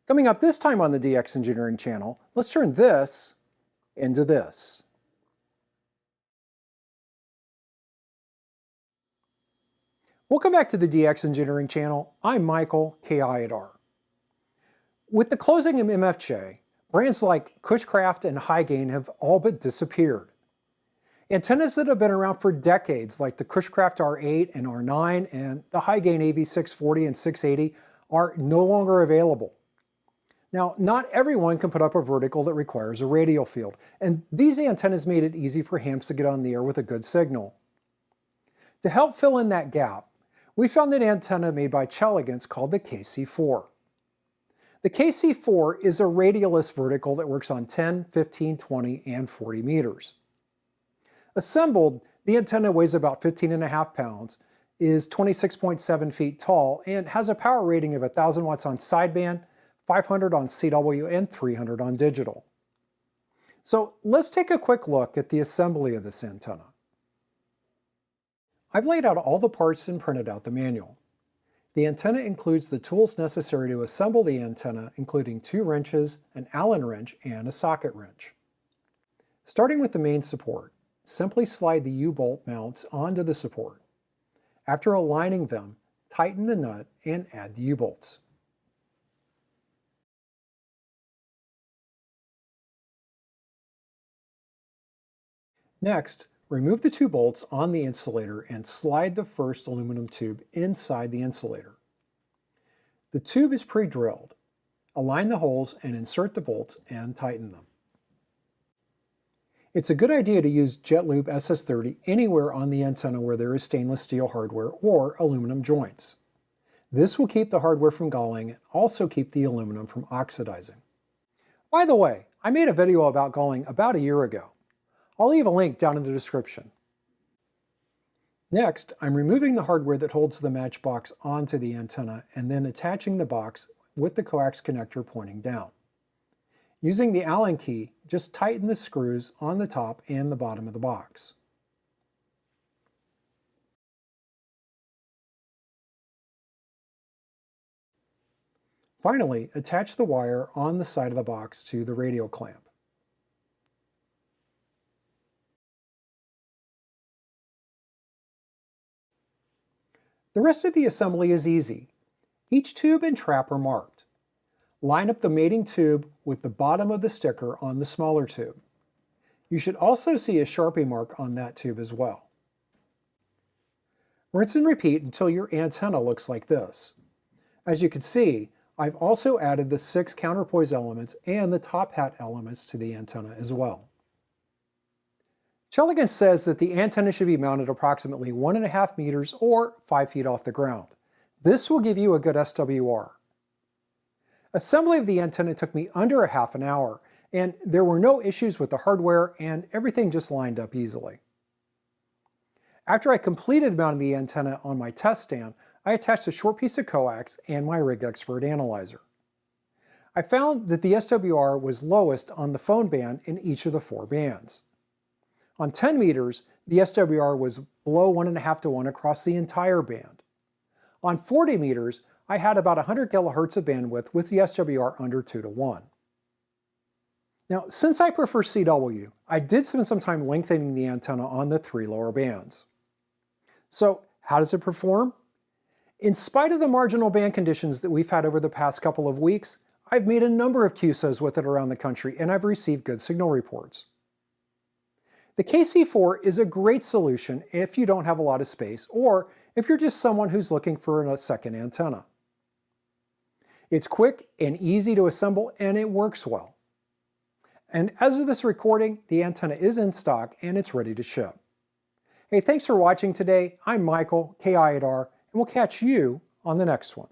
Coming up this time on the DX Engineering channel, let's turn this into this. Welcome back to the DX Engineering channel. I'm Michael, KI@R. With the closing of MFJ, brands like Cushcraft and Highgain have all but disappeared. Antennas that have been around for decades, like the Cushcraft R8 and R9 and the Highgain AV640 and 680, are no longer available. Now, not everyone can put up a vertical that requires a radial field, and these antennas made it easy for hams to get on the air with a good signal. To help fill in that gap, we found an antenna made by Chelegance called the KC4. The KC4 is a radialist vertical that works on 10, 15, 20, and 40 meters. Assembled, the antenna weighs about 15.5 pounds, is 26.7 feet tall, and has a power rating of 1,000 watts on sideband, 500 on CW, and 300 on digital. So let's take a quick look at the assembly of this antenna. I've laid out all the parts and printed out the manual. The antenna includes the tools necessary to assemble the antenna, including 2 wrenches, an Allen wrench, and a socket wrench. Starting with the main support, simply slide the U-bolt mounts onto the support. After aligning them, tighten the nut and add the U-bolts. Next, remove the 2 bolts on the insulator and slide the first aluminum tube inside the insulator. The tube is pre-drilled. Align the holes and insert the bolts and tighten them. It's a good idea to use JetLube SS30 anywhere on the antenna where there is stainless steel hardware or aluminum joints. This will keep the hardware from galling and also keep the aluminum from oxidizing. By the way, I made a video about galling about a year ago. I'll leave a link down in the description. Next, I'm removing the hardware that holds the match box onto the antenna and then attaching the box with the coax connector pointing down. Using the Allen key, just tighten the screws on the top and the bottom of the box. Finally, attach the wire on the side of the box to the radial clamp. The rest of the assembly is easy. Each tube and trap are marked. Line up the mating tube with the bottom of the sticker on the smaller tube. You should also see a Sharpie mark on that tube as well. Rinse and repeat until your antenna looks like this. As you can see, I've also added the 6 counterpoise elements and the top hat elements to the antenna as well. Chelegance says that the antenna should be mounted approximately 1.5 meters or 5 feet off the ground. This will give you a good SWR. Assembly of the antenna took me under a half an hour, and there were no issues with the hardware and everything just lined up easily. After I completed mounting the antenna on my test stand, I attached a short piece of coax and my Rig Expert analyzer. I found that the SWR was lowest on the phone band in each of the 4 bands. On 10 meters, the SWR was below 1.5 to 1 across the entire band. On 40 meters, I had about 100 kilohertz of bandwidth with the SWR under 2 to 1. Now, since I prefer CW, I did spend some time lengthening the antenna on the 3 lower bands. So, how does it perform? In spite of the marginal band conditions that we've had over the past couple of weeks, I've made a number of QSOs with it around the country and I've received good signal reports. The KC4 is a great solution if you don't have a lot of space or if you're just someone who's looking for a second antenna. It's quick and easy to assemble and it works well. And as of this recording, the antenna is in stock and it's ready to ship. Hey, thanks for watching today. I'm Michael, KI@R, and we'll catch you on the next one.